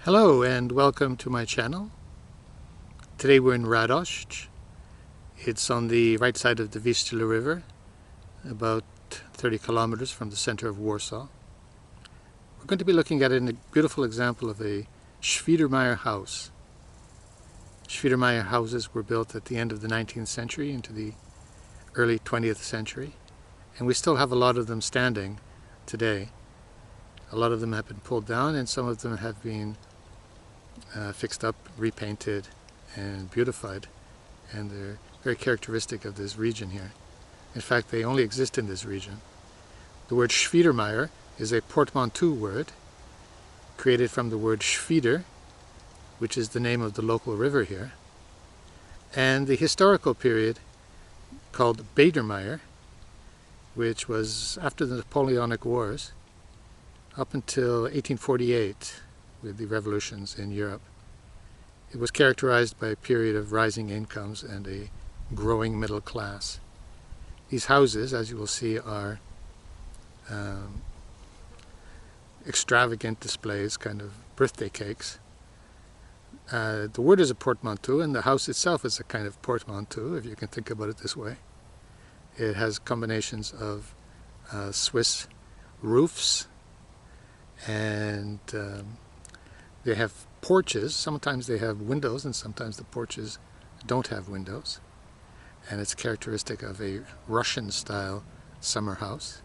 Hello and welcome to my channel. Today we're in Radość. It's on the right side of the Vistula River, about 30 kilometers from the center of Warsaw. We're going to be looking at a beautiful example of a Świdermajer house. Świdermajer houses were built at the end of the 19th century into the early 20th century, and we still have a lot of them standing today. A lot of them have been pulled down and some of them have been fixed up, repainted and beautified, and they're very characteristic of this region here. In fact, they only exist in this region. The word Świdermajer is a portmanteau word created from the word Świder, which is the name of the local river here, and the historical period called Beidermeyer, which was after the Napoleonic Wars up until 1848 with the revolutions in Europe. It was characterized by a period of rising incomes and a growing middle class. These houses, as you will see, are extravagant displays, kind of birthday cakes. The word is a portmanteau, and the house itself is a kind of portmanteau, if you can think about it this way. It has combinations of Swiss roofs, and they have porches. Sometimes they have windows and sometimes the porches don't have windows, and it's characteristic of a Russian-style summer house.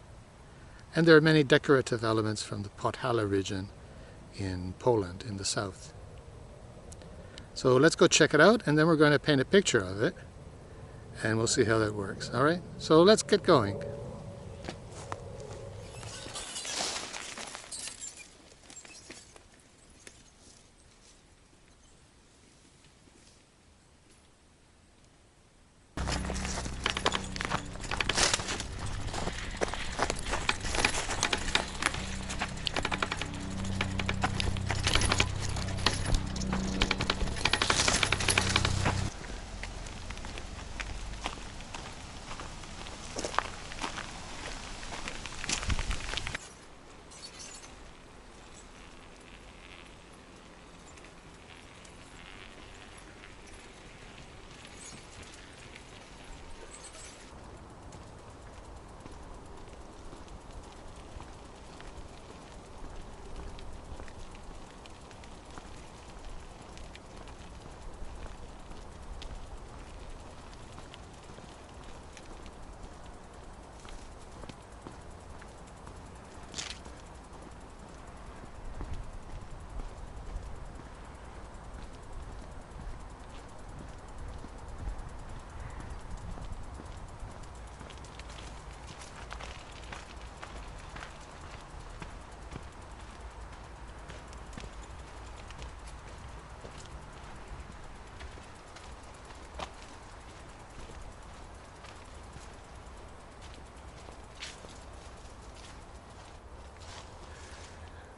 And there are many decorative elements from the Podhala region in Poland in the south. So let's go check it out, and then we're going to paint a picture of it and we'll see how that works. Alright, so let's get going.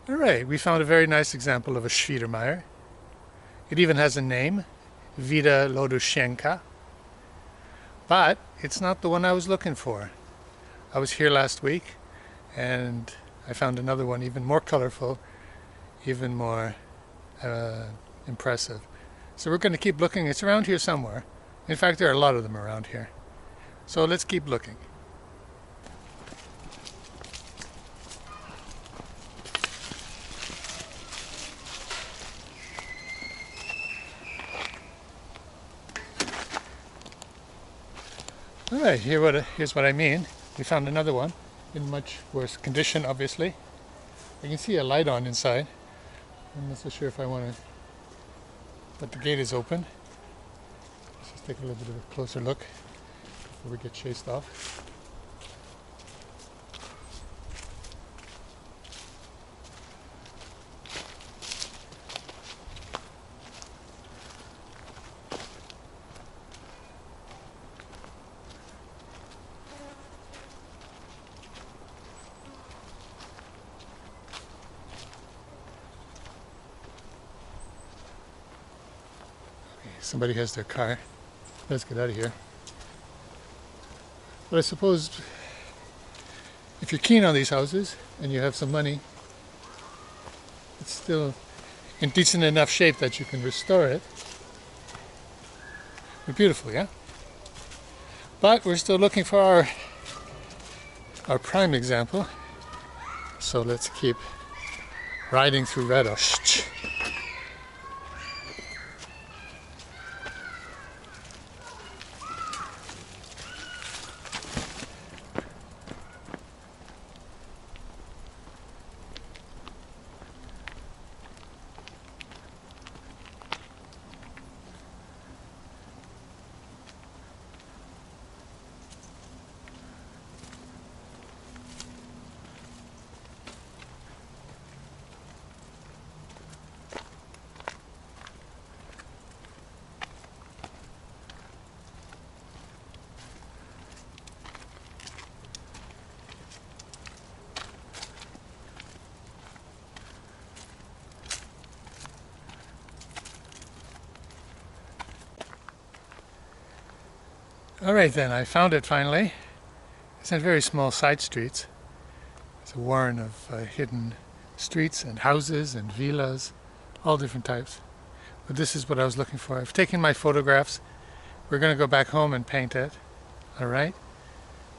Alright, we found a very nice example of a Świdermajer. It even has a name, Villa Lodushenka, but it's not the one I was looking for. I was here last week and I found another one even more colorful, even more impressive. So we're going to keep looking. It's around here somewhere. In fact, there are a lot of them around here. So let's keep looking. Alright, here's what I mean. We found another one in much worse condition, obviously. I can see a light on inside. I'm not so sure if I want to, but the gate is open. Let's just take a little bit of a closer look before we get chased off. Somebody has their car. Let's get out of here. But I suppose if you're keen on these houses and you have some money, it's still in decent enough shape that you can restore it. But beautiful, yeah? But we're still looking for our prime example. So let's keep riding through Radość. Alright then, I found it finally. It's in very small side streets. It's a warren of hidden streets and houses and villas, all different types. But this is what I was looking for. I've taken my photographs. We're going to go back home and paint it. Alright?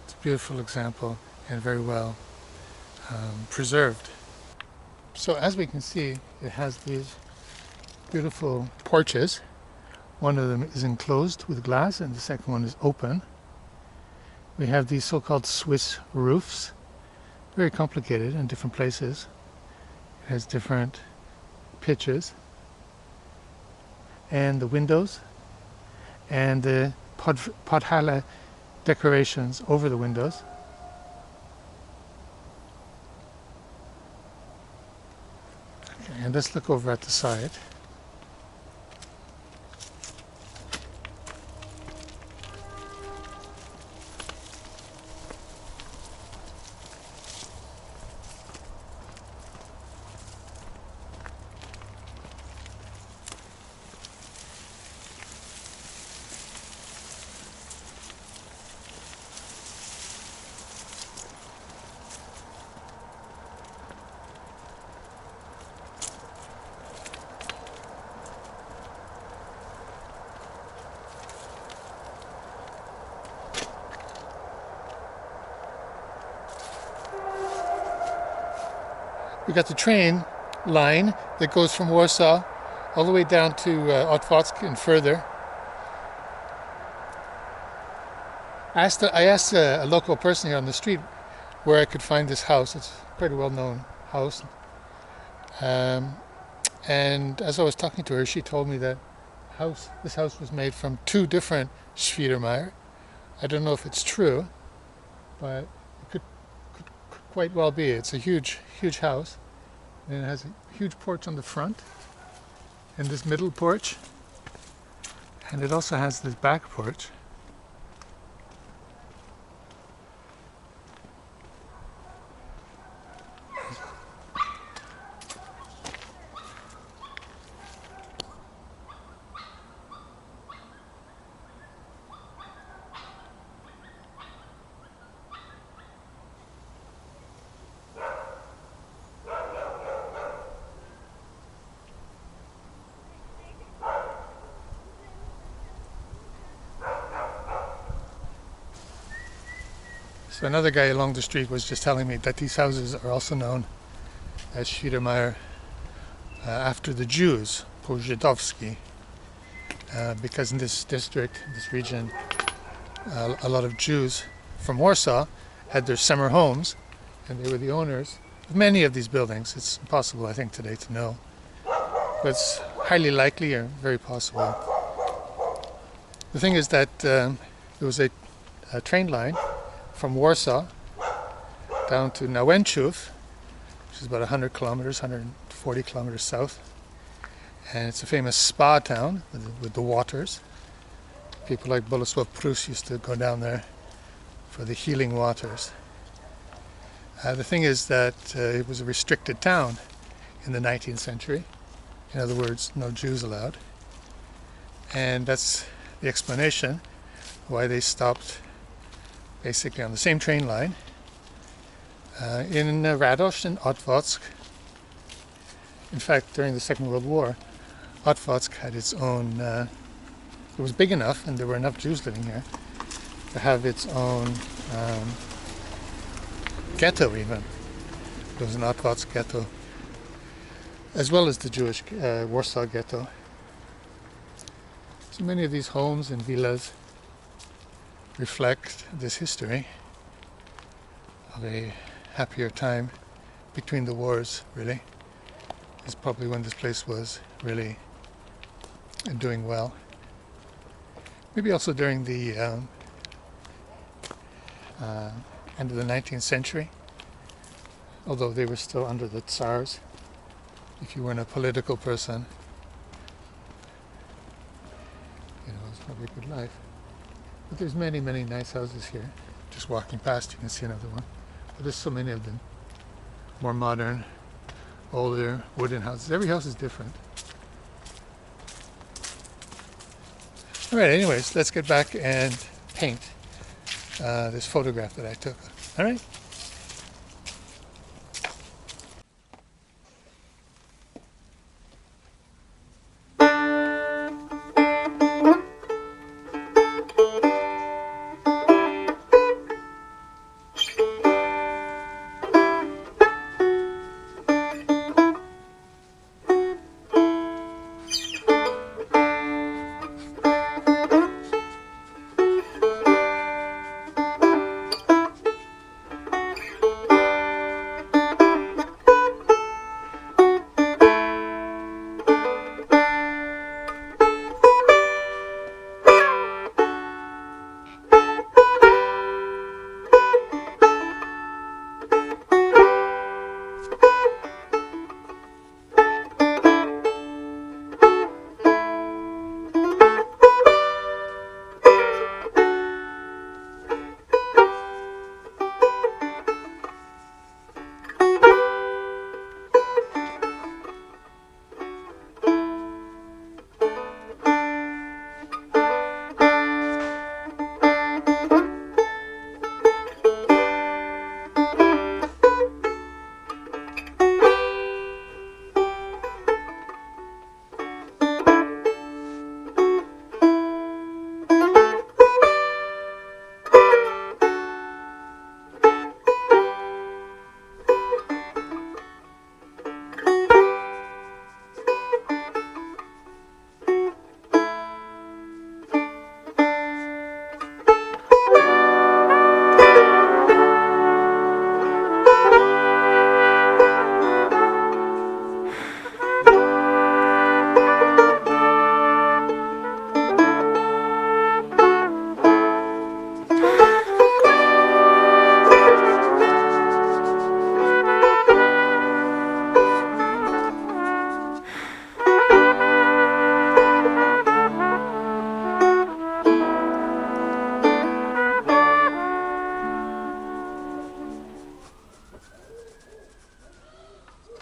It's a beautiful example and very well preserved. So as we can see, it has these beautiful porches. One of them is enclosed with glass and the second one is open. We have these so-called Swiss roofs, very complicated in different places. It has different pitches. And the windows and the pothala decorations over the windows. Okay, and let's look over at the side. We got the train line that goes from Warsaw all the way down to Otwock and further. I asked a local person here on the street where I could find this house. It's quite a well-known house. And as I was talking to her, she told me that this house was made from two different Świdermajer. I don't know if it's true, but it could quite well be. It's a huge house, and it has a huge porch on the front and this middle porch, and it also has this back porch. So another guy along the street was just telling me that these houses are also known as Świdermajer after the Jews, po Żydowski, because in this district, this region, a lot of Jews from Warsaw had their summer homes, and they were the owners of many of these buildings. It's impossible, I think, today to know, but it's highly likely or very possible. The thing is that there was a train line from Warsaw down to Nałęczów, which is about 100 kilometers, 140 kilometers south. And it's a famous spa town with the waters. People like Bolesław Prus used to go down there for the healing waters. The thing is that it was a restricted town in the 19th century. In other words, no Jews allowed. And that's the explanation why they stopped basically on the same train line in Radość and Otwock In fact, during the Second World War, Otvatsk had its own, it was big enough and there were enough Jews living here to have its own ghetto even. There was an Otvatsk ghetto, as well as the Jewish Warsaw ghetto. So many of these homes and villas reflect this history of a happier time between the wars, really. It's probably when this place was really doing well. Maybe also during the end of the 19th century, although they were still under the Tsars. If you weren't a political person, it was probably a good life. But there's many, many nice houses here. Just walking past, you can see another one. But there's so many of them. More modern, older, wooden houses. Every house is different. All right, anyways, let's get back and paint this photograph that I took. All right?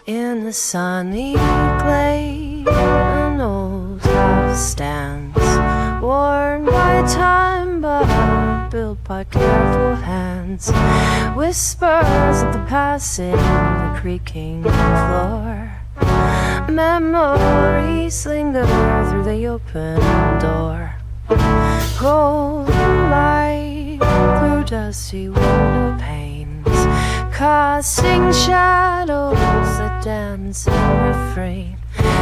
In the sunny glade, an old house stands, worn by time but built by careful hands. Whispers of the passing, the creaking floor. Memories linger through the open door. Cold light through dusty window panes, casting shadows that dance and refrain.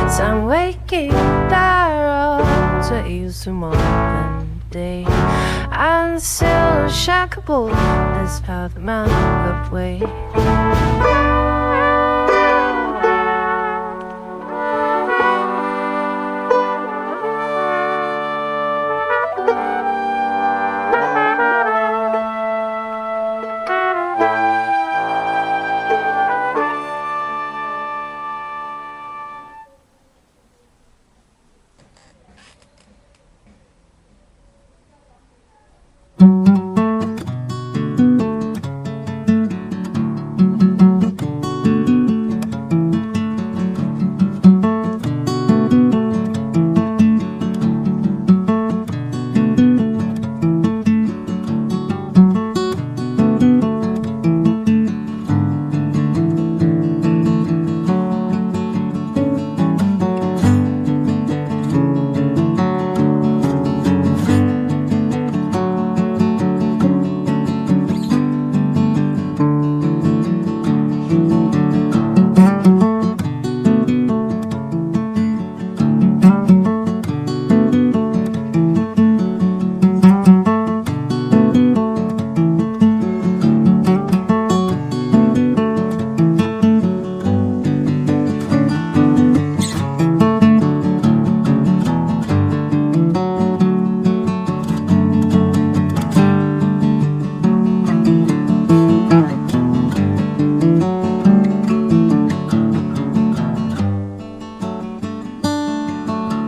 Sun waking barrel to ease the morning day, and still shackable this path man up way.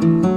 you.